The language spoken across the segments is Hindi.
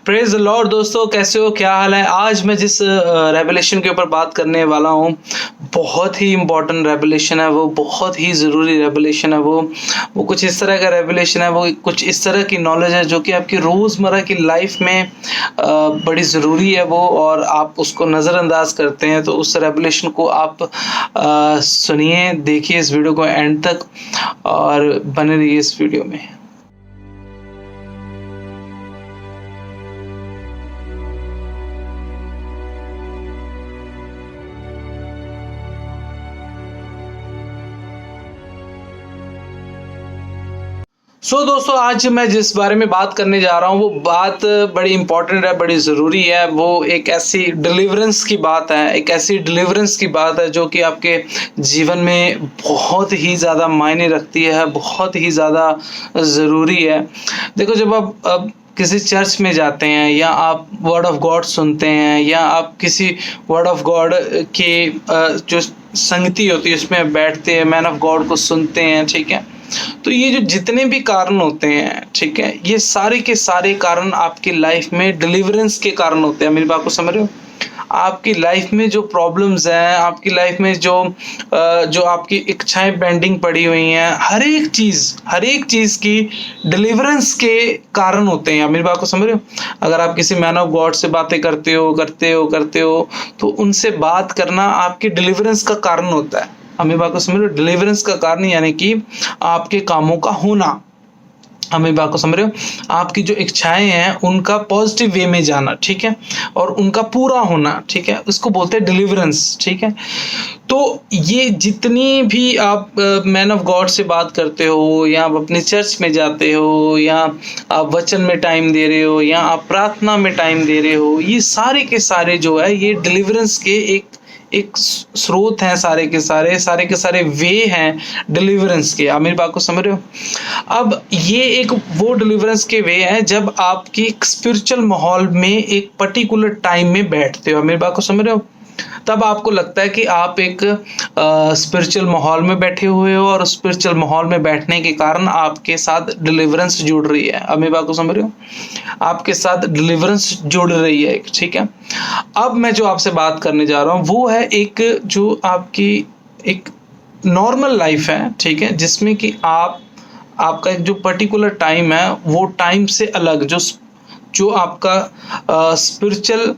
Praise the Lord. दोस्तों कैसे हो, क्या हाल है। आज मैं जिस रेवलेशन के ऊपर बात करने वाला हूँ बहुत ही इम्पोर्टेंट रेवलेशन है, वो बहुत ही ज़रूरी रेवलेशन है। वो कुछ इस तरह का रेवलेशन है, वो कुछ इस तरह की नॉलेज है जो कि आपकी रोज़मर्रा की लाइफ में बड़ी ज़रूरी है वो, और आप उसको नज़रअंदाज करते हैं। तो उस रेवलेशन को आप सुनिए, देखिए इस वीडियो को एंड तक और बने रहिए इस वीडियो में। दोस्तों आज मैं जिस बारे में बात करने जा रहा हूँ वो बात बड़ी इंपॉर्टेंट है, बड़ी ज़रूरी है। वो एक ऐसी डिलीवरेंस की बात है, एक ऐसी डिलीवरेंस की बात है जो कि आपके जीवन में बहुत ही ज़्यादा मायने रखती है, बहुत ही ज़्यादा ज़रूरी है। देखो, जब आप किसी चर्च में जाते हैं या आप वर्ड ऑफ गॉड सुनते हैं या आप किसी वर्ड ऑफ गॉड के जो संगति होती है उसमें बैठते हैं, मैन ऑफ गॉड को सुनते हैं, ठीक है। तो ये जो जितने भी कारण होते हैं, ठीक है, ये सारे के सारे कारण आपकी लाइफ में डिलीवरेंस के कारण होते हैं। मेरी बात को समझ रहे हो? आपकी लाइफ में जो प्रॉब्लम्स हैं, आपकी लाइफ में जो आपकी इच्छाएं पेंडिंग पड़ी हुई हैं, हर एक चीज़ की डिलीवरेंस के कारण होते हैं। मेरी बात को समझ रहे हो? अगर आप किसी मैन ऑफ गॉड से बातें करते हो तो उनसे बात करना आपकी डिलीवरेंस का कारण होता है। हमें बात को समझ रहे हो? डिलीवरेंस का कारण यानी कि आपके कामों का होना। हमें बात को समझ रहे हो? आपकी जो इच्छाएं हैं उनका पॉजिटिव वे में जाना, ठीक है, और उनका पूरा होना, ठीक है, उसको बोलते हैं डिलीवरेंस, ठीक है। तो ये जितनी भी आप मैन ऑफ गॉड से बात करते हो या आप अपने चर्च में जाते हो या आप वचन में टाइम दे रहे हो या आप प्रार्थना में टाइम दे रहे हो, ये सारे के सारे जो है ये डिलीवरेंस के एक स्रोत हैं। सारे के सारे वे हैं डिलीवरेंस के। आप मेरी बात को समझ रहे हो? अब ये एक वो डिलीवरेंस के वे हैं जब आपकी एक स्पिरिचुअल माहौल में एक पर्टिकुलर टाइम में बैठते हो। मेरी बात को समझ रहे हो? तब आपको लगता है कि आप एक स्पिरिचुअल माहौल में बैठे हुए हो और स्पिरिचुअल माहौल में बैठने के कारण आपके साथ डिलीवरेंस जुड़ रही है। अब मेरी बात को समझ रहे हो? आपके साथ डिलीवरेंस जुड़ रही है, ठीक है। अब मैं जो आपसे बात करने जा रहा हूँ वो है एक जो आपकी एक नॉर्मल लाइफ है, ठीक है, जिसमें कि आपका एक जो पर्टिकुलर टाइम है वो टाइम से अलग जो आपका स्पिरिचुअल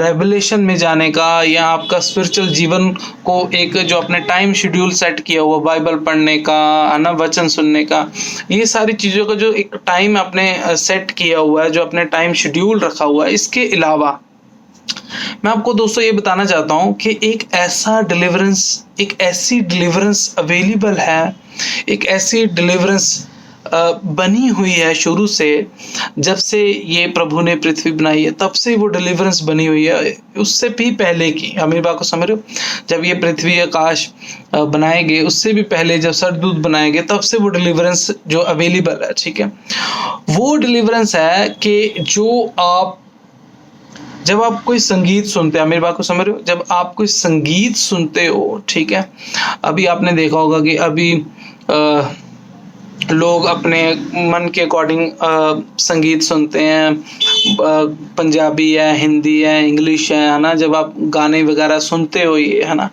रेवलेशन में जाने का या आपका स्पिरिचुअल जीवन को एक जो अपने टाइम शेड्यूल सेट किया हुआ, बाइबल पढ़ने का, है ना, वचन सुनने का, ये सारी चीज़ों का जो एक टाइम आपने सेट किया हुआ है, जो अपने टाइम शेड्यूल रखा हुआ है, इसके अलावा मैं आपको दोस्तों ये बताना चाहता हूँ कि एक ऐसी डिलीवरेंस अवेलेबल है, एक ऐसी डिलीवरेंस बनी हुई है शुरू से। जब से ये प्रभु ने पृथ्वी बनाई है तब से वो डिलीवरेंस बनी हुई है, उससे भी पहले की। आप मेरी बात को समझ रहे हो? जब ये पृथ्वी आकाश बनाए गए उससे भी पहले जब सरदूत बनाए गए तब से वो डिलीवरेंस जो अवेलेबल है, ठीक है। वो डिलीवरेंस है कि जब आप कोई संगीत सुनते हैं, मेरी बात को समझ रहे हो? जब आप कोई संगीत सुनते हो, ठीक है, अभी आपने देखा होगा कि अभी लोग अपने मन के अकॉर्डिंग संगीत सुनते हैं, पंजाबी है, हिंदी है, इंग्लिश है ना। जब आप गाने वगैरह सुनते हो, ये है ना,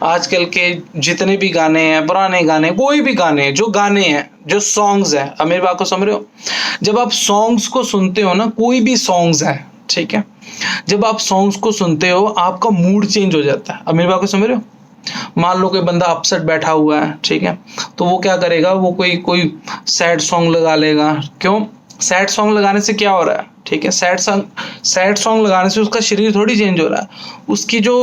आजकल के जितने भी गाने हैं, पुराने गाने, कोई भी गाने, जो गाने हैं, जो सॉन्ग्स हैं, अब मेरी बात को समझ रहे हो? जब आप सॉन्ग्स को सुनते हो ना, कोई भी सॉन्ग्स है, ठीक है, जब आप सॉन्ग्स को सुनते हो आपका मूड चेंज हो जाता है। अब मेरी बात को समझ रहे हो? मान लो कोई बंदा अपसेट बैठा हुआ है, ठीक है, तो वो क्या करेगा, वो कोई सैड सॉन्ग लगा लेगा। क्यों? सैड सॉन्ग लगाने से क्या हो रहा है, ठीक है, सैड सॉन्ग लगाने से उसका शरीर थोड़ी चेंज हो रहा है, उसकी जो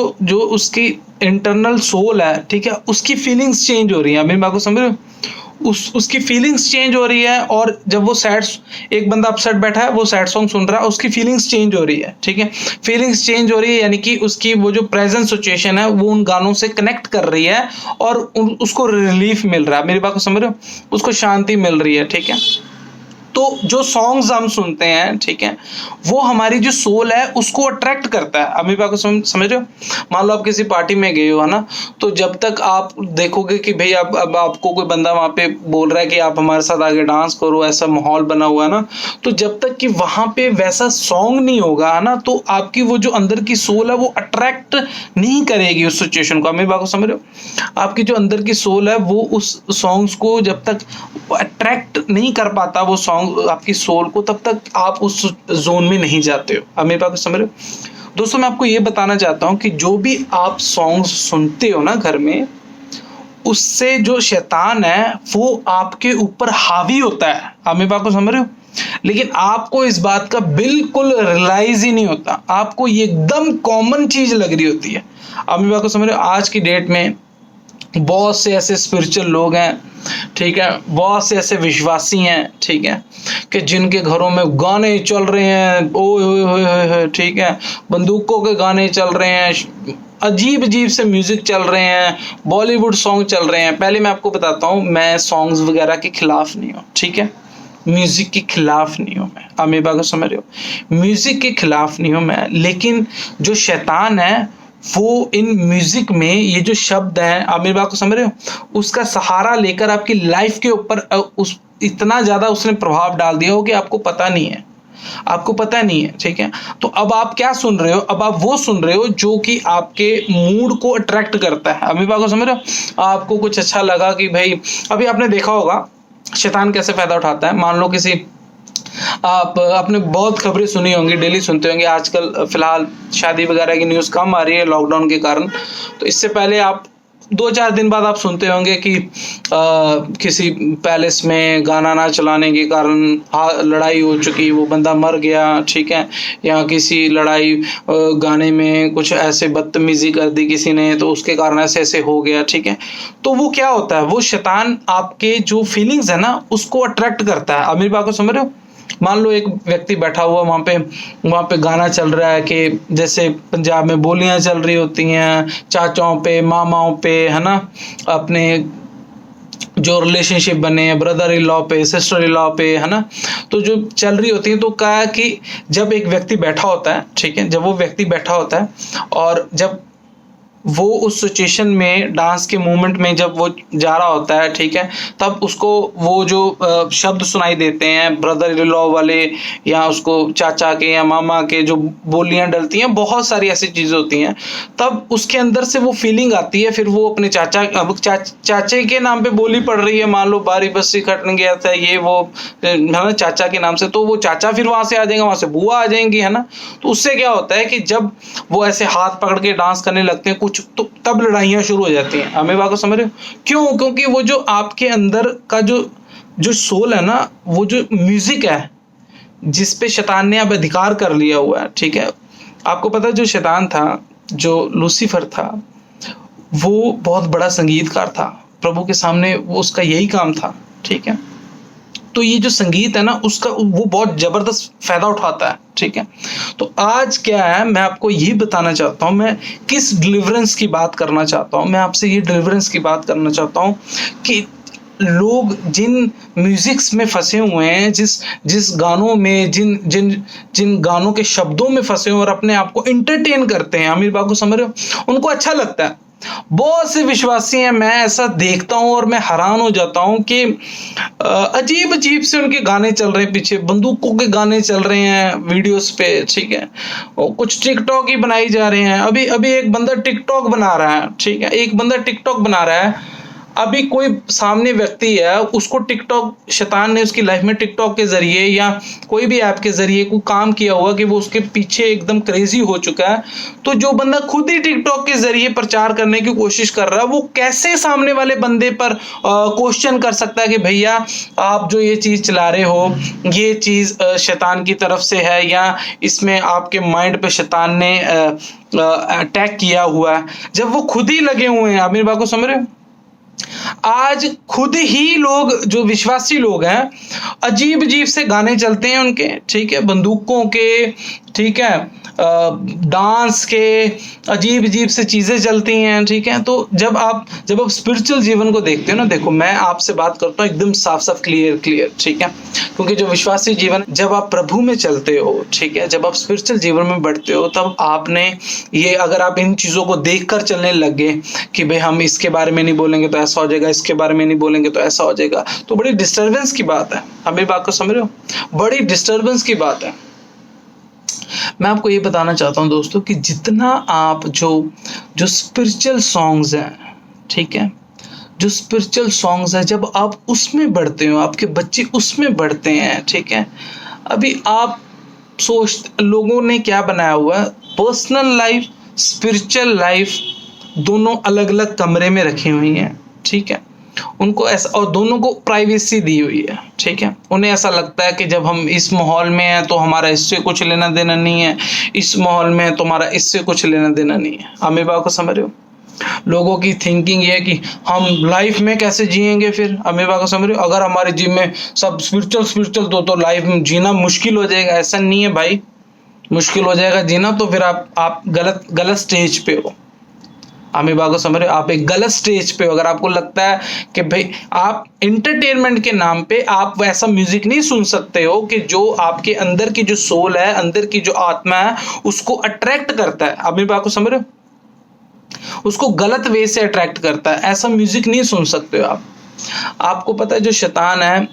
उसकी इंटरनल सोल है, ठीक है, उसकी फीलिंग्स चेंज हो रही है। मेरी बात को समझ रहे हो? उसकी फीलिंग्स चेंज हो रही है, और जब वो एक बंदा अपसेट बैठा है, वो सैड सॉन्ग सुन रहा है, उसकी फीलिंग्स चेंज हो रही है, ठीक है। फीलिंग्स चेंज हो रही है यानी कि उसकी वो जो प्रेजेंट सिचुएशन है वो उन गानों से कनेक्ट कर रही है और उसको रिलीफ मिल रहा है। मेरी बात को समझ रहे हो? उसको शांति मिल रही है, ठीक है। तो जो सॉन्ग्स हम सुनते हैं, ठीक है, वो हमारी जो सोल है उसको अट्रैक्ट करता है। अभी बात को समझ रहे हो? मान लो आप किसी पार्टी में गए हो, है ना, तो जब तक आप देखोगे कि भाई अब आपको कोई बंदा वहां पे बोल रहा है कि आप हमारे साथ आगे डांस करो, ऐसा माहौल बना हुआ है ना, तो जब तक कि वहां पे वैसा सॉन्ग नहीं होगा, है ना, तो आपकी वो जो अंदर की सोल है वो अट्रैक्ट नहीं करेगी उस सिचुएशन को। मेरी बात को समझ रहे हो? आपकी जो अंदर की सोल है वो उस सॉन्ग्स को जब तक अट्रैक्ट नहीं कर पाता वो सॉन्ग आपकी सोल को, तब तक आप उस जोन में नहीं जाते हो। अब मेरी बात को समझ रहे हो? दोस्तों मैं आपको ये बताना चाहता हूँ कि जो भी आप सॉन्ग्स सुनते हो ना घर में, उससे जो शैतान है वो आपके ऊपर हावी होता है। आप मेरी बात को समझ रहे हो? लेकिन आपको इस बात का बिल्कुल रियलाइज ही नहीं होता, आपको ये एकदम कॉमन चीज लग रही होती है। आप मेरी बात को समझ रहे हो? आज की डेट में बहुत से ऐसे स्पिरिचुअल लोग हैं, ठीक है, बहुत से ऐसे विश्वासी हैं, ठीक है, कि जिनके घरों में गाने चल रहे हैं, ओए ओए ओए, ठीक है, बंदूकों के गाने चल रहे हैं, अजीब अजीब से म्यूजिक चल रहे हैं, बॉलीवुड सॉन्ग चल रहे हैं। पहले मैं आपको बताता हूँ, मैं सॉन्ग्स वगैरह के खिलाफ नहीं हूँ, ठीक है, म्यूजिक के खिलाफ नहीं हूँ मैं। आप मेरी बात को समझ रहे हो? म्यूजिक के खिलाफ नहीं हूँ मैं, लेकिन जो शैतान है वो इन म्यूजिक में ये जो शब्द हैं, आप मेरी बात को समझ रहे हो, उसका सहारा लेकर आपकी लाइफ के ऊपर उस इतना ज्यादा उसने प्रभाव डाल दिया हो कि आपको पता नहीं है, आपको पता नहीं है, ठीक है। तो अब आप क्या सुन रहे हो? अब आप वो सुन रहे हो जो कि आपके मूड को अट्रैक्ट करता है। अभी बात को समझ रहे हो? आपको कुछ अच्छा लगा कि भाई, अभी आपने देखा होगा शैतान कैसे फायदा उठाता है। मान लो किसी, आप आपने बहुत खबरें सुनी होंगी, डेली सुनते होंगे, आजकल फिलहाल शादी वगैरह की न्यूज़ कम आ रही है लॉकडाउन के कारण, तो इससे पहले आप 2-4 दिन बाद आप सुनते होंगे कि किसी पैलेस में गाना ना चलाने के कारण लड़ाई हो चुकी, वो बंदा मर गया, ठीक है, या किसी लड़ाई गाने में कुछ ऐसे बदतमीजी कर दी किसी ने, तो उसके कारण ऐसे ऐसे हो गया, ठीक है। तो वो क्या होता है? वो शैतान आपके जो फीलिंग्स है ना उसको अट्रैक्ट करता है। आप मेरी बात को समझ रहे हो? मान लो एक व्यक्ति बैठा हुआ वहाँ पे गाना चल रहा है, कि जैसे पंजाब में बोलियां चल रही होती हैं, चाचाओं पे, मामाओं पे, है ना, अपने जो रिलेशनशिप बने हैं, ब्रदर इन लॉ पे, सिस्टर इन लॉ पे, है ना, तो जो चल रही होती है, तो कहा कि जब एक व्यक्ति बैठा होता है, ठीक है, जब वो व्यक्ति बैठा होता है और जब वो उस सिचुएशन में डांस के मूवमेंट में जब वो जा रहा होता है, ठीक है, तब उसको वो जो शब्द सुनाई देते हैं ब्रदर इन लॉ वाले, या उसको चाचा के या मामा के जो बोलियां डलती हैं, बहुत सारी ऐसी चीज़ें होती हैं, तब उसके अंदर से वो फीलिंग आती है। फिर वो अपने चाचे के नाम पे बोली पड़ रही है, मान लो बारी बस्सी खटने गया था, ये वो, है ना, चाचा के नाम से, तो वो चाचा फिर वहां से आ जाएगा, वहां से बुआ आ जाएंगी, है ना। तो उससे क्या होता है कि जब वो ऐसे हाथ पकड़ के डांस करने लगते हैं कुछ, तो तब लड़ाइयां शुरू हो जाती हैं। हमें बात को समझ रहे हो? क्यों? क्योंकि वो जो आपके अंदर का जो सोल है ना, वो जो म्यूजिक है जिस पे शैतान ने अब अधिकार कर लिया हुआ है, ठीक है। आपको पता है जो शैतान था, जो लूसीफर था, वो बहुत बड़ा संगीतकार था प्रभु के सामने, वो उसका यही काम था, ठीक है। तो ये जो संगीत है ना, उसका वो बहुत जबरदस्त फायदा उठाता है, ठीक है। तो आज क्या है, मैं आपको ये बताना चाहता हूँ, मैं किस डिलीवरेंस की बात करना चाहता हूँ, मैं आपसे ये डिलीवरेंस की बात करना चाहता हूँ कि लोग जिन म्यूजिक्स में फंसे हुए हैं, जिस गानों में, जिन गानों के शब्दों में फंसे हुए और अपने आप को एंटरटेन करते हैं, आमिर बाबू समझ रहे हो, उनको अच्छा लगता है। बहुत से विश्वासी हैं, मैं ऐसा देखता हूं और मैं हैरान हो जाता हूं कि अजीब अजीब से उनके गाने चल रहे हैं, पीछे बंदूकों के गाने चल रहे हैं वीडियोस पे, ठीक है, और कुछ टिकटॉक ही बनाई जा रहे हैं। अभी एक बंदा टिकटॉक बना रहा है, ठीक है, एक बंदा टिकटॉक बना रहा है। अभी कोई सामने व्यक्ति है, उसको टिकटॉक, शैतान ने उसकी लाइफ में टिकटॉक के जरिए या कोई भी ऐप के जरिए कोई काम किया होगा कि वो उसके पीछे एकदम क्रेजी हो चुका है। तो जो बंदा खुद ही टिकटॉक के जरिए प्रचार करने की कोशिश कर रहा है, वो कैसे सामने वाले बंदे पर क्वेश्चन कर सकता है कि भैया आप जो ये चीज चला रहे हो, ये चीज शैतान की तरफ से है, या इसमें आपके माइंड पे शैतान ने अटैक किया हुआ है, जब वो खुद ही लगे हुए हैं। आप मेरी बात को समझ रहे हो? आज खुद ही लोग, जो विश्वासी लोग हैं, अजीब अजीब से गाने चलते हैं उनके, ठीक है, बंदूकों के, ठीक है, डांस के अजीब अजीब से चीज़ें चलती हैं, ठीक है। तो जब आप स्पिरिचुअल जीवन को देखते हो ना, देखो मैं आपसे बात करता हूँ एकदम साफ साफ क्लियर, ठीक है। क्योंकि जो विश्वासी जीवन, जब आप प्रभु में चलते हो, ठीक है, जब आप स्पिरिचुअल जीवन में बढ़ते हो, तब आपने ये, अगर आप इन चीज़ों को देखकर चलने लग गए कि भाई हम इसके बारे में नहीं बोलेंगे तो ऐसा हो जाएगा, इसके बारे में नहीं बोलेंगे तो ऐसा हो जाएगा, तो बड़ी डिस्टर्बेंस की बात है। आप मेरी बात को समझ रहे हो? बड़ी डिस्टर्बेंस की बात है। मैं आपको ये बताना चाहता हूँ दोस्तों कि जितना आप जो स्पिरिचुअल सॉन्ग्स हैं, ठीक है, जो स्पिरिचुअल सॉन्ग्स हैं, जब आप उसमें बढ़ते हो, आपके बच्चे उसमें बढ़ते हैं, ठीक है। अभी आप लोगों ने क्या बनाया हुआ है, पर्सनल लाइफ, स्पिरिचुअल लाइफ दोनों अलग अलग कमरे में रखी हुई हैं, ठीक है। उनको ऐसा, और दोनों को प्राइवेसी दी हुई है, ठीक है। उन्हें ऐसा लगता है कि जब हम इस माहौल में हैं तो हमारा इससे कुछ लेना देना नहीं है, इस माहौल में है तो हमारा इससे कुछ लेना देना नहीं है। आप मेरी बात को समझ रहे हो? लोगों की थिंकिंग ये है कि हम लाइफ में कैसे जिएंगे, फिर आप मेरी बात को समझ रहे हो? अगर हमारे जिम में सब स्पिरिचुअल तो लाइफ में जीना मुश्किल हो जाएगा। ऐसा नहीं है भाई, मुश्किल हो जाएगा जीना तो फिर आप गलत स्टेज पे हो। आप मेरी बात को समझ रहे हो? आप एक गलत स्टेज पे हो। अगर आपको लगता है कि भाई आप इंटरटेनमेंट के नाम पे आप वैसा म्यूजिक नहीं सुन सकते हो कि जो आपके अंदर की जो सोल है, अंदर की जो आत्मा है, उसको अट्रैक्ट करता है। आप मेरी बात को समझ रहे हो? उसको गलत वे से अट्रैक्ट करता है, ऐसा म्यूजिक नहीं सुन सकते हो आप। आपको पता है जो शैतान है,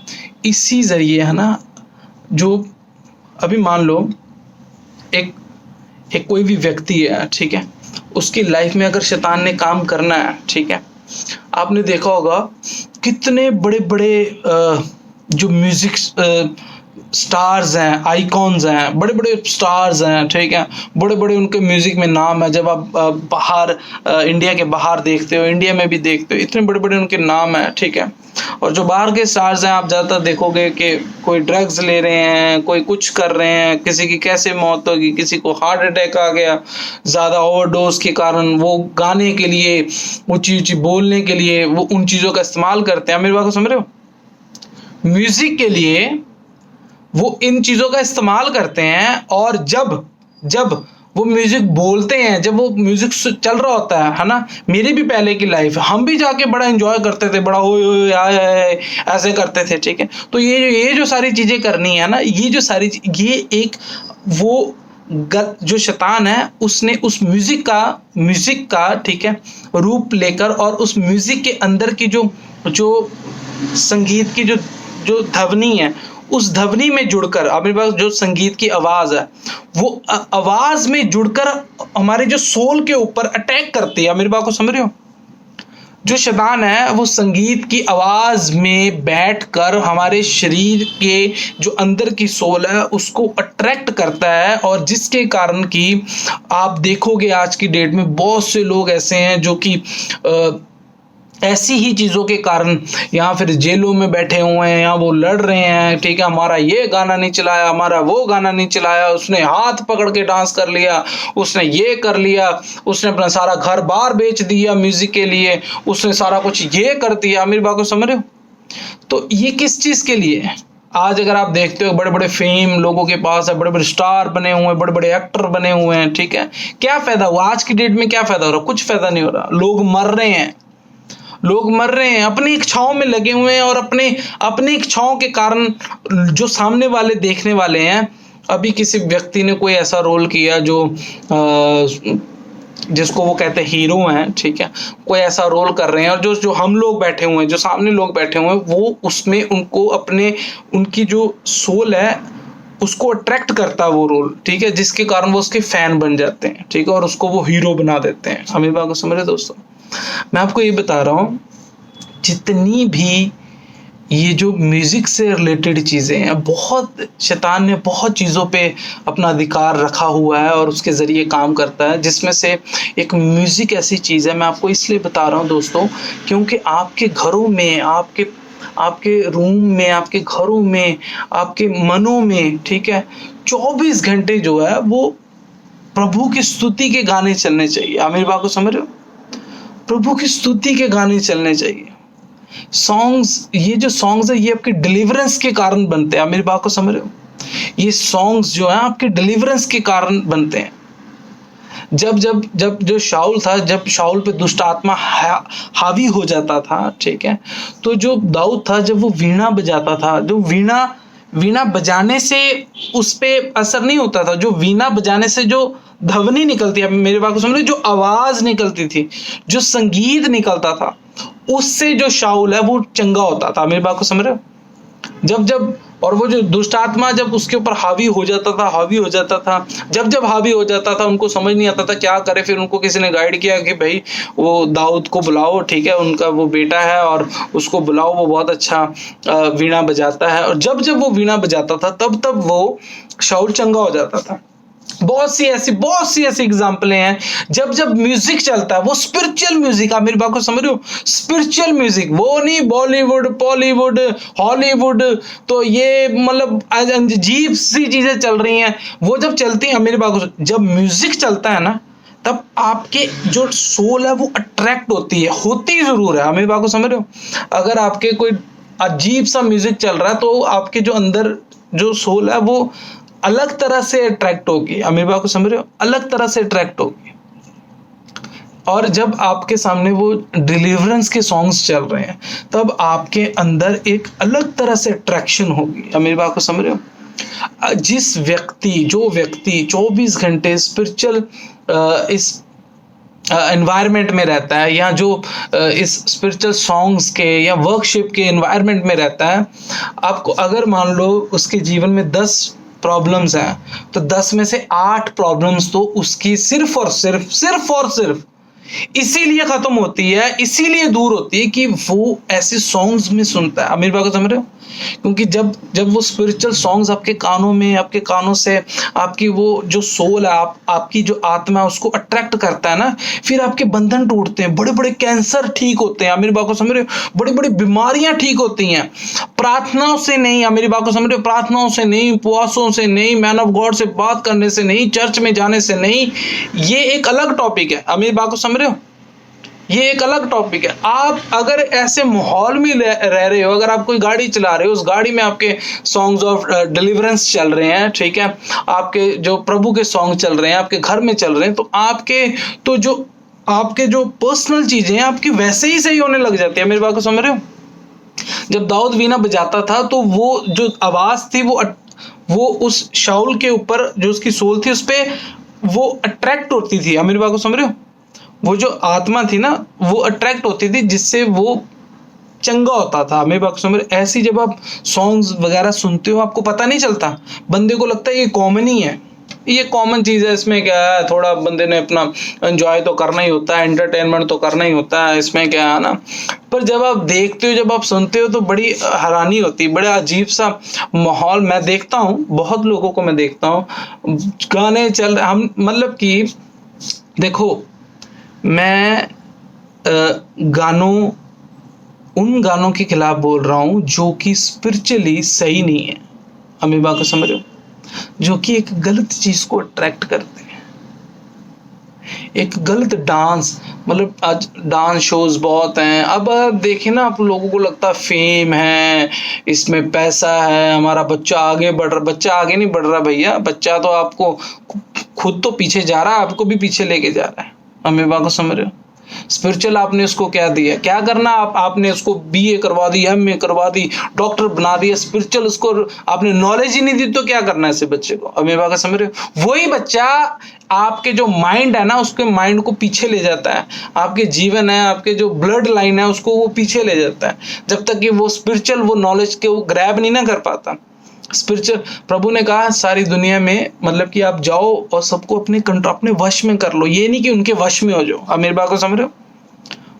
इसी जरिए है ना, जो अभी मान लो एक कोई भी व्यक्ति है, ठीक है, उसकी लाइफ में अगर शैतान ने काम करना है, ठीक है, आपने देखा होगा कितने बड़े बड़े जो म्यूजिक स्टार्स हैं, आइकॉन्स हैं, बड़े बड़े स्टार्स हैं, ठीक है, बड़े बड़े उनके म्यूजिक में नाम है। जब आप बाहर इंडिया के बाहर देखते हो, इंडिया में भी देखते हो, इतने बड़े बड़े उनके नाम हैं, ठीक है। और जो बाहर के स्टार्स हैं, आप ज़्यादातर देखोगे कि कोई ड्रग्स ले रहे हैं, कोई कुछ कर रहे हैं, किसी की कैसे मौत होगी, किसी को हार्ट अटैक आ गया ज़्यादा ओवरडोज के कारण, वो गाने के लिए, ऊंची ऊंची बोलने के लिए वो उन चीज़ों का इस्तेमाल करते हैं। मेरी बात को समझ रहे हो? म्यूजिक के लिए वो इन चीज़ों का इस्तेमाल करते हैं, और जब वो म्यूजिक बोलते हैं, जब वो म्यूजिक चल रहा होता है ना, मेरी भी पहले की लाइफ, हम भी जाके बड़ा एंजॉय करते थे, बड़ा ओए आए ऐसे करते थे, ठीक है। तो ये जो सारी चीज़ें करनी है ना, ये जो सारी, ये एक वो जो शैतान है, उसने उस म्यूजिक का ठीक है रूप लेकर, और उस म्यूजिक के अंदर की जो संगीत की जो ध्वनि है, उस ध्वनि में जुड़कर, आपके पास जो संगीत की आवाज है, वो आवाज में जुड़कर हमारे जो सोल के ऊपर अटैक करती है। मेरी बात को समझ रहे हो? जो शैतान है वो संगीत की आवाज में बैठकर हमारे शरीर के जो अंदर की सोल है उसको अट्रैक्ट करता है, और जिसके कारण कि आप देखोगे आज की डेट में बहुत से लोग ऐसे हैं जो कि ऐसी ही चीज़ों के कारण यहाँ फिर जेलों में बैठे हुए हैं, यहाँ वो लड़ रहे हैं, ठीक है, हमारा ये गाना नहीं चलाया, हमारा वो गाना नहीं चलाया, उसने हाथ पकड़ के डांस कर लिया, उसने ये कर लिया, उसने अपना सारा घर बार बेच दिया म्यूजिक के लिए, उसने सारा कुछ ये कर दिया। मेरी बात को समझ रहे हो? तो ये किस चीज़ के लिए है? आज अगर आप देखते हो बड़े बड़े फेम लोगों के पास है, बड़े बड़े स्टार बने हुए हैं, बड़े बड़े एक्टर बने हुए हैं, ठीक है, क्या फायदा हुआ? आज की डेट में क्या फायदा हो रहा? कुछ फायदा नहीं हो रहा। लोग मर रहे हैं, अपनी इच्छाओं में लगे हुए हैं, और अपनी इच्छाओं के कारण जो सामने वाले देखने वाले हैं, अभी किसी व्यक्ति ने कोई ऐसा रोल किया जो जिसको वो कहते हैं हीरो हैं, ठीक है, कोई ऐसा रोल कर रहे हैं, और जो हम लोग बैठे हुए हैं, जो सामने लोग बैठे हुए हैं, वो उसमें उनको उनकी जो सोल है उसको अट्रैक्ट करता है वो रोल, ठीक है, जिसके कारण वो उसके फैन बन जाते हैं, ठीक है, और उसको वो हीरो बना देते हैं। हमें बात को समझ रहे दोस्तों? मैं आपको ये बता रहा हूँ, जितनी भी ये जो म्यूजिक से रिलेटेड चीज़ें हैं, बहुत शैतान ने बहुत चीज़ों पे अपना अधिकार रखा हुआ है और उसके ज़रिए काम करता है, जिसमें से एक म्यूज़िक ऐसी चीज़ है। मैं आपको इसलिए बता रहा हूँ दोस्तों, क्योंकि आपके घरों में, आपके रूम में, आपके घरों में, आपके मनों में, ठीक है, 24 घंटे जो है वो प्रभु की स्तुति के गाने चलने चाहिए। आप मेरी बात को समझ रहे हो? प्रभु की स्तुति के गाने चलने चाहिए। सॉन्ग्स, ये जो सॉन्ग्स है ये आपके डिलीवरेंस के कारण बनते हैं। आप मेरी बात को समझ रहे हो? ये सॉन्ग्स जो हैं आपके डिलीवरेंस के कारण बनते हैं। जब जब जब जो शाऊल था, जब शाऊल पे दुष्ट आत्मा हावी हो जाता था, ठीक है, तो जो दाऊद था जब वो वीणा बजाता था, जो वीणा बजाने से उस पे असर नहीं होता था, जो वीणा बजाने से जो ध्वनि निकलती है, मेरे बात को समझ रहे, जो आवाज निकलती थी, जो संगीत निकलता था, उससे जो शाऊल है वो चंगा होता था। मेरी बात को समझ रहे हो? जब जब और वो जो दुष्ट आत्मा जब उसके ऊपर हावी हो जाता था, जब हावी हो जाता था, उनको समझ नहीं आता था क्या करे। फिर उनको किसी ने गाइड किया कि भाई वो दाऊद को बुलाओ, ठीक है, उनका वो बेटा है और उसको बुलाओ, वो बहुत अच्छा वीणा बजाता है। और जब जब वो वीणा बजाता था तब तब वो शाऊल चंगा हो जाता था। बहुत सी ऐसी एग्जाम्पलें हैं। जब जब म्यूजिक चलता है, वो स्पिरिचुअल म्यूजिक, आप मेरी बात को समझ रहे हो, स्पिरिचुअल म्यूजिक, वो नहीं बॉलीवुड, बॉलीवुड, हॉलीवुड, तो ये मतलब अजीब सी चीजें चल रही हैं। वो जब चलती हैं, मेरी बात को, जब म्यूजिक चलता है ना, तब आपके जो सोल है वो अट्रैक्ट होती जरूर है। मेरी बात को समझ रहे हो? अगर आपके कोई अजीब सा म्यूजिक चल रहा है तो आपके जो अंदर जो सोल है वो अलग तरह से अट्रैक्ट होगी। मेरी बात को समझ रहे हो? अलग तरह से अट्रैक्ट होगी। और जब आपके सामने वो डिलीवरेंस के सॉन्ग्स चल रहे हैं, तब आपके अंदर एक अलग तरह से अट्रैक्शन होगी। मेरी बात को समझ रहे हो? जो व्यक्ति 24 घंटे स्पिरिचुअल इस एनवायरनमेंट में रहता है, या जो इस स्पिरिचुअल सॉन्ग्स के या वर्कशिप के एनवायरनमेंट में रहता है, आपको अगर मान लो उसके जीवन में 10 प्रॉब्लम्स हैं, तो 10 में से 8 प्रॉब्लम्स तो उसकी सिर्फ और सिर्फ इसीलिए खत्म होती है, इसीलिए दूर होती है कि वो ऐसे सॉन्ग्स में सुनता है। मेरी बात को समझ रहे हो? क्योंकि जब जब वो स्पिरिचुअल सॉन्ग्स आपके कानों में, आपके कानों से आपकी वो जो सोल है, आपकी जो आत्मा है, उसको अट्रैक्ट करता है ना, फिर आपके बंधन टूटते हैं, बड़े बड़े कैंसर ठीक होते हैं। मेरी बात को समझ रहे हो? बड़ी बड़ी बीमारियां ठीक होती हैं, प्रार्थनाओं से नहीं। मेरी बात को समझ रहे हो? प्रार्थनाओं से नहीं, उपवासों से नहीं, मैन ऑफ गॉड से बात करने से नहीं, चर्च में जाने से नहीं। ये एक अलग टॉपिक है। मेरी बात को समझ रहे हो? ये एक अलग टॉपिक है। आप अगर ऐसे माहौल में रह रहे हो, अगर आप कोई गाड़ी चला रहे हो, उस गाड़ी में आपके सॉन्ग्स ऑफ डिलीवरेंस चल रहे हैं, ठीक है, आपके जो प्रभु के सॉन्ग चल रहे हैं, आपके घर में चल रहे हैं, तो आपके जो पर्सनल चीजें हैं आपकी वैसे ही सही होने लग जाती है। मेरी बात को समझ रहे हो? जब दाऊद वीणा बजाता था तो वो जो आवाज थी वो उस शाऊल के ऊपर, जो उसकी सोल थी, उस पे वो अट्रैक्ट होती थी। मेरी बात को समझ रहे हो? वो जो आत्मा थी ना, वो अट्रैक्ट होती थी, जिससे वो चंगा होता था। मेरी बात समझ। ऐसी जब आप सॉन्ग्स वगैरह सुनते हो, आपको पता नहीं चलता, बंदे को लगता है ये कॉमन ही है, ये कॉमन चीज़ है, इसमें क्या है, थोड़ा बंदे ने अपना एंजॉय तो करना ही होता है, एंटरटेनमेंट तो करना ही होता है, इसमें क्या है ना। पर जब आप देखते हो, जब आप सुनते हो, तो बड़ी हैरानी होती है, बड़ा अजीब सा माहौल मैं देखता हूँ, बहुत लोगों को मैं देखता हूँ, गाने चल, हम मतलब कि देखो, मैं उन गानों के खिलाफ बोल रहा हूँ जो कि स्पिरिचुअली सही नहीं है। मेरी बात को समझ रहे हो? जो कि एक गलत चीज को अट्रैक्ट करते हैं, एक गलत डांस, मतलब आज डांस शोज बहुत हैं। अब देखें ना, आप लोगों को लगता है फेम है, इसमें पैसा है, हमारा बच्चा आगे बढ़ रहा। बच्चा आगे नहीं बढ़ रहा भैया, बच्चा तो आपको खुद तो पीछे जा रहा है, आपको भी पीछे लेके जा रहा है। मेरी बात को समझ रहे हो? स्पिरिचुअल आपने उसको क्या दिया, क्या करना, आपने उसको बीए करवा दी, एमए करवा दी, डॉक्टर बना दिया, स्पिरिचुअल उसको आपने नॉलेज ही नहीं दी, तो क्या करना है ऐसे बच्चे को? अब मेरी बात समझ रहे हो? वही बच्चा आपके जो माइंड है ना, उसके माइंड को पीछे ले जाता है, आपके जीवन है, आपके जो ब्लड लाइन है, उसको वो पीछे ले जाता है, जब तक कि वो स्पिरिचुअल वो नॉलेज के वो ग्रैब नहीं ना कर पाता। स्पिरिचुअल, प्रभु ने कहा सारी दुनिया में, मतलब कि आप जाओ और सबको अपने वश में कर लो, ये नहीं कि उनके वश में हो जाओ। अब मेरी बात को समझ रहे हो?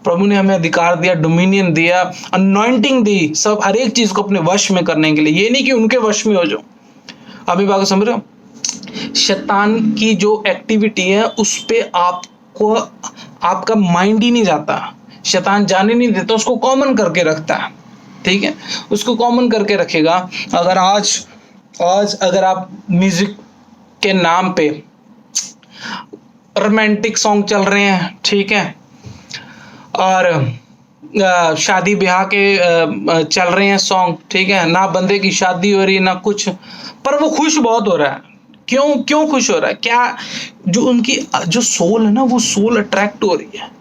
प्रभु ने हमें अधिकार दिया, डोमिनियन दिया, अनॉइंटिंग दी, सब हर एक चीज को अपने वश में करने के लिए, ये नहीं कि उनके वश में हो जाओ। अब मेरी बात को समझ रहे हो? शैतान की जो एक्टिविटी है उस पे आपको आपका माइंड ही नहीं जाता, शैतान जाने नहीं देता, उसको कॉमन करके रखता है, ठीक है, उसको कॉमन करके रखेगा। अगर आज अगर आप म्यूजिक के नाम पे रोमांटिक सॉन्ग चल रहे हैं, ठीक है, और शादी ब्याह के चल रहे हैं सॉन्ग, ठीक है, ना बंदे की शादी हो रही ना कुछ, पर वो खुश बहुत हो रहा है। क्यों क्यों खुश हो रहा है? क्या जो उनकी जो सोल है ना, वो सोल अट्रैक्ट हो रही है,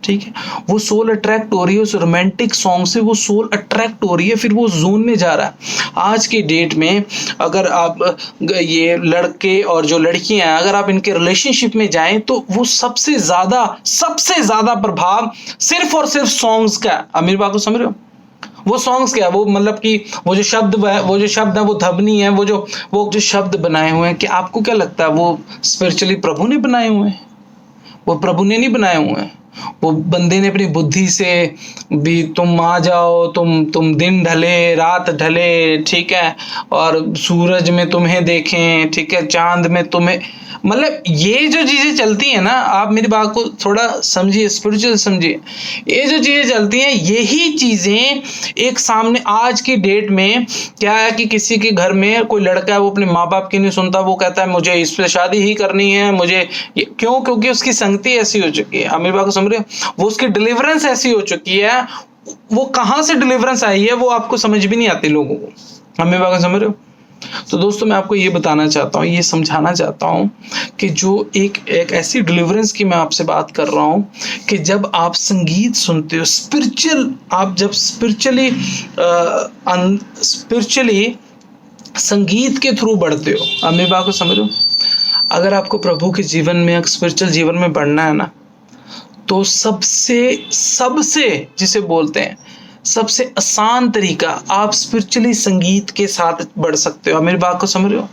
ठीक है, वो सोल अट्रैक्ट हो रही है उस रोमांटिक सॉन्ग से, वो सोल अट्रैक्ट हो रही है, फिर वो जोन में जा रहा है। आज के डेट में अगर आप ये लड़के और जो लड़कियां हैं, अगर आप इनके रिलेशनशिप में जाएं तो वो सबसे ज्यादा प्रभाव सिर्फ और सिर्फ सॉन्ग्स का है। अमीर बात को समझ रहे हो? वो सॉन्ग्स क्या है, वो मतलब कि वो जो शब्द है वो ध्वनि है, वो जो शब्द बनाए हुए हैं, कि आपको क्या लगता है वो स्पिरिचुअली प्रभु ने बनाए हुए हैं? वो प्रभु ने नहीं बनाए हुए हैं, वो बंदे ने अपनी बुद्धि से भी, तुम आ जाओ, तुम दिन ढले रात ढले, ठीक है, और सूरज में तुम्हें देखें, ठीक है, चांद में तुम्हें, मतलब ये जो चीजें चलती हैं ना, आप मेरी बात को थोड़ा समझिए, स्पिरिचुअल समझिए। ये जो चीजें चलती हैं, यही चीजें एक सामने आज की डेट में क्या है कि किसी के घर में कोई लड़का है, वो अपने माँ बाप की नहीं सुनता, वो कहता है मुझे इस पे शादी ही करनी है, मुझे क्यों? क्योंकि उसकी संगति ऐसी हो चुकी है। आप मेरी बात को समझ रहे हो? वो उसकी डिलीवरेंस ऐसी हो चुकी है, वो कहाँ से डिलीवरेंस आई है वो आपको समझ भी नहीं आती लोगों को। आप मेरी बात को समझ रहे हो? तो दोस्तों मैं आपको ये बताना चाहता हूँ, ये समझाना चाहता हूँ कि जो एक ऐसी डिलीवरेंस की मैं आपसे बात कर रहा हूँ कि जब आप संगीत सुनते हो, आप जब स्पिरिचुअली संगीत के थ्रू बढ़ते हो। आप मेरी बात को समझ रहे हो? अगर आपको प्रभु के जीवन में, स्पिरिचुअल जीवन में बढ़ना है ना, तो सबसे जिसे बोलते हैं सबसे आसान तरीका, आप स्पिरिचुअली संगीत के साथ बढ़ सकते हो। मेरी बात को समझ रहे हो?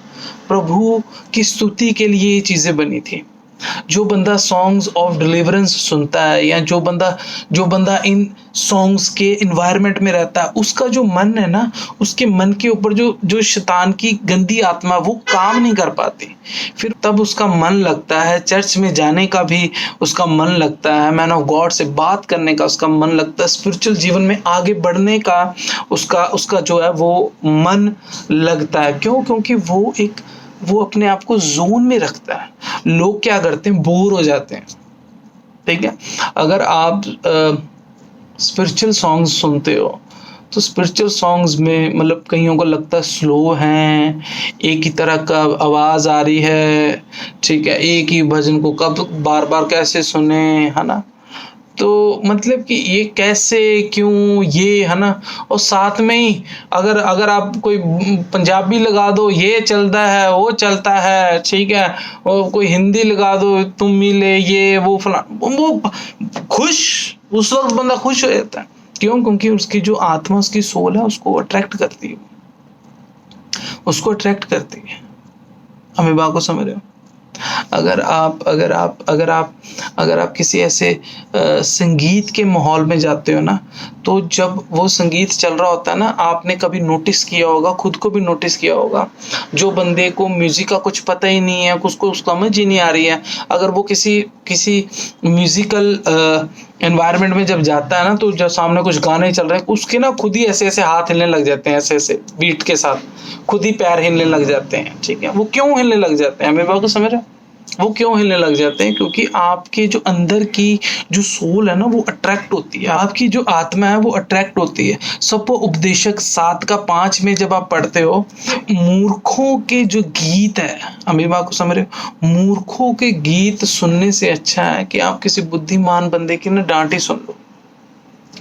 प्रभु की स्तुति के लिए ये चीजें बनी थी। जो बंदा सॉन्ग्स ऑफ डिलीवरेंस सुनता है, या जो बंदा इन सॉन्ग्स के इन्वायरमेंट में रहता है, उसका जो मन है ना, उसके मन के ऊपर जो शैतान की गंदी आत्मा वो काम नहीं कर पाती, फिर तब उसका मन लगता है, चर्च में जाने का भी उसका मन लगता है, मैन ऑफ गॉड से बात करने का उसका मन लगता है, स्पिरिचुअल जीवन में आगे बढ़ने का उसका जो है वो मन लगता है। क्यों? क्योंकि वो अपने आप को जोन में रखता है। लोग क्या करते हैं, बोर हो जाते हैं, ठीक है। अगर आप स्पिरिचुअल सॉन्ग्स सुनते हो तो स्पिरिचुअल सॉन्ग्स में मतलब कईयों को लगता है स्लो हैं, एक ही तरह का आवाज़ आ रही है, ठीक है, एक ही भजन को कब बार बार कैसे सुने, है ना। तो मतलब कि ये कैसे, क्यों, ये है ना। और साथ में ही अगर आप कोई पंजाबी लगा दो, ये चलता है, वो चलता है, ठीक है, और कोई हिंदी लगा दो, तुम मिले, ये वो फला, वो खुश, उस वक्त बंदा खुश हो जाता है। क्यों? क्योंकि उसकी जो आत्मा, उसकी सोल है, उसको अट्रैक्ट करती है, उसको अट्रैक्ट करती है। हमें बात को समझ रहे हो? अगर आप किसी ऐसे संगीत के माहौल में जाते हो ना, तो जब वो संगीत चल रहा होता है ना, आपने कभी नोटिस किया होगा, खुद को भी नोटिस किया होगा, जो बंदे को म्यूजिक का कुछ पता ही नहीं है, उसको समझ ही नहीं आ रही है, अगर वो किसी म्यूजिकल एनवायरनमेंट में जब जाता है ना, तो जब सामने कुछ गाने चल रहे हैं, उसके ना खुद ही ऐसे ऐसे हाथ हिलने लग जाते हैं, ऐसे ऐसे बीट के साथ खुद ही पैर हिलने लग जाते हैं, ठीक है। वो क्यों हिलने लग जाते हैं? मेरी बात को समझ रहे हो? वो क्यों हिलने लग जाते हैं? क्योंकि आपके जो अंदर की जो सोल है ना, वो अट्रैक्ट होती है, आपकी जो आत्मा है वो अट्रैक्ट होती है। सब उपदेशक 7:5 में जब आप पढ़ते हो, मूर्खों के जो गीत है, मेरी बात को समझ रहे हो, मूर्खों के गीत सुनने से अच्छा है कि आप किसी बुद्धिमान बंदे की ना डांट ही सुन लो।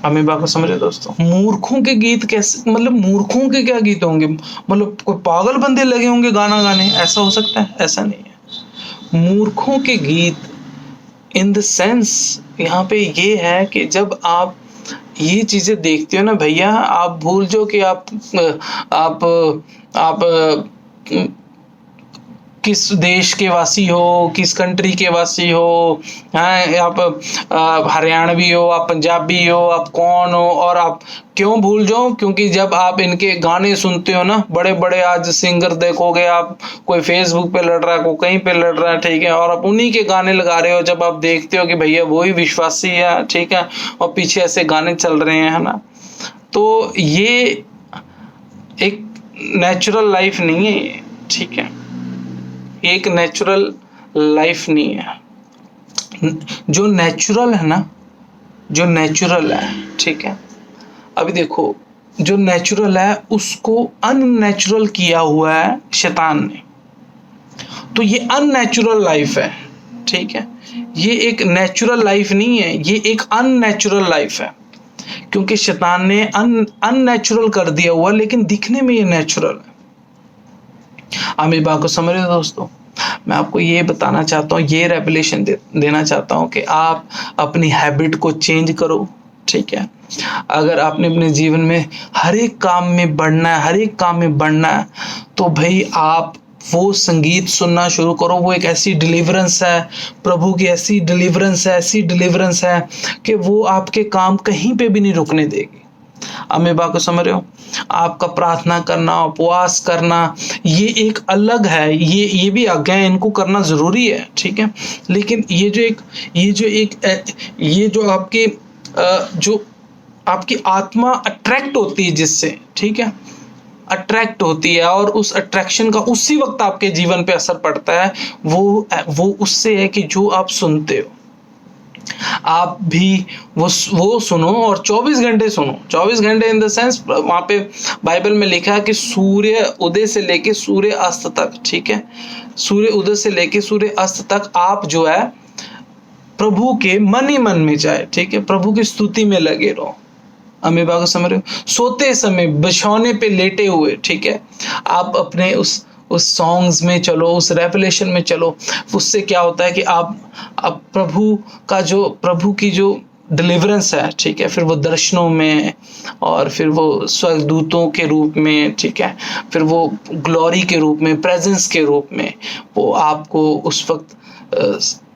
हमें बात को समझ रहे दोस्तों? मूर्खों के गीत कैसे, मतलब मूर्खों के क्या गीत होंगे? मतलब कोई पागल बंदे लगे होंगे गाना गाने, ऐसा हो सकता है? ऐसा नहीं है। मूर्खों के गीत इन द सेंस यहाँ पे ये है कि जब आप ये चीजें देखते हो ना भैया, आप भूल जाओ कि आप किस देश के वासी हो, किस कंट्री के वासी हो, हैं आप हरियाणवी हो, आप पंजाबी हो, आप कौन हो, और आप क्यों भूल जाओ? क्योंकि जब आप इनके गाने सुनते हो ना, बड़े बड़े आज सिंगर देखोगे आप, कोई फेसबुक पे लड़ रहा है, कोई कहीं पे लड़ रहा है, ठीक है, और आप उन्हीं के गाने लगा रहे हो, जब आप देखते हो कि भैया वही विश्वासी है, ठीक है, और पीछे ऐसे गाने चल रहे हैं, है ना। तो ये एक नेचुरल लाइफ नहीं है ये, ठीक है, एक नेचुरल लाइफ नहीं है। जो नेचुरल है ना, जो नेचुरल है, ठीक है। अभी देखो, जो नेचुरल है उसको अननेचुरल किया हुआ है शैतान ने। तो ये अननेचुरल लाइफ है, ठीक है। ये एक नेचुरल लाइफ नहीं है, ये एक अननेचुरल लाइफ है, क्योंकि शैतान ने अननेचुरल कर दिया हुआ, लेकिन दिखने में ये नेचुरल है। आप मेरी बात को समझ रहे हो दोस्तों? मैं आपको ये बताना चाहता हूँ, ये रेवलेशन देना चाहता हूँ कि आप अपनी हैबिट को चेंज करो, ठीक है। अगर आपने अपने जीवन में हर एक काम में बढ़ना है, हर एक काम में बढ़ना है, तो भाई आप वो संगीत सुनना शुरू करो। वो एक ऐसी डिलीवरेंस है, प्रभु की ऐसी डिलीवरेंस है कि वो आपके काम कहीं पे भी नहीं रुकने देगी। अब मेरी बात को समझ रहे हो? आपका प्रार्थना करना, उपवास करना, ये एक अलग है, ये भी आज्ञा है, इनको करना जरूरी है, ठीक है। लेकिन ये जो आपकी आत्मा अट्रैक्ट होती है जिससे, ठीक है, अट्रैक्ट होती है, और उस अट्रैक्शन का उसी वक्त आपके जीवन पे असर पड़ता है, वो उससे है कि जो आप सुनते हो, आप भी वो सुनो, और 24 घंटे सुनो। 24 घंटे इन द सेंस, वहां पे बाइबल में लिखा है कि सूर्य उदय से लेके सूर्य अस्त तक, ठीक है, सूर्य उदय से लेके सूर्य अस्त तक आप जो है प्रभु के मन ही मन में जाए, ठीक है, प्रभु की स्तुति में लगे रहो। अमी बाबा समझ रहे हो? सोते समय बिछौने पे लेटे हुए, ठीक है, आप अपने उस सॉन्ग्स में चलो, उस रेवलेशन में चलो। उससे क्या होता है कि आप प्रभु की जो डिलीवरेंस है, ठीक है, फिर वो दर्शनों में, और फिर वो स्वर्गदूतों के रूप में, ठीक है, फिर वो ग्लोरी के रूप में, प्रेजेंस के रूप में वो आपको उस वक्त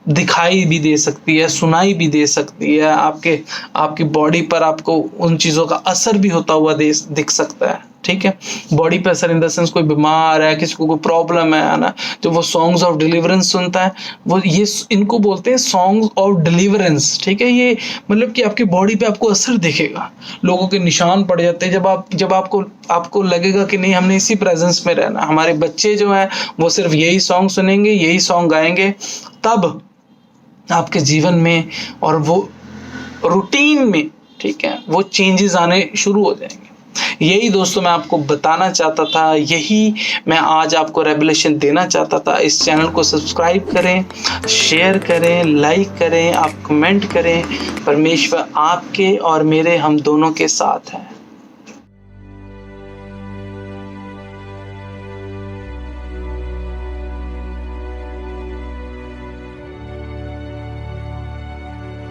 दिखाई भी दे सकती है, सुनाई भी दे सकती है। आपकी बॉडी पर आपको उन चीज़ों का असर भी होता हुआ दिख सकता है, ठीक है। बॉडी पे असर इन द सेंस, कोई बीमार है, किसी को कोई प्रॉब्लम है ना, तो वो सॉन्ग्स ऑफ डिलीवरेंस सुनता है, वो ये इनको बोलते हैं सॉन्ग्स ऑफ डिलीवरेंस, ठीक है। ये मतलब कि आपकी बॉडी पे आपको असर दिखेगा, लोगों के निशान पड़ जाते हैं जब आपको लगेगा कि नहीं, हमने इसी प्रेजेंस में रहना। हमारे बच्चे जो हैं वो सिर्फ यही सॉन्ग सुनेंगे, यही सॉन्ग गाएंगे, तब आपके जीवन में और वो रूटीन में, ठीक है, वो चेंजेस आने शुरू हो जाएंगे। यही दोस्तों मैं आपको बताना चाहता था, यही मैं आज आपको रेवलेशन देना चाहता था। इस चैनल को सब्सक्राइब करें, शेयर करें, लाइक करें, आप कमेंट करें। परमेश्वर आपके और मेरे, हम दोनों के साथ हैं।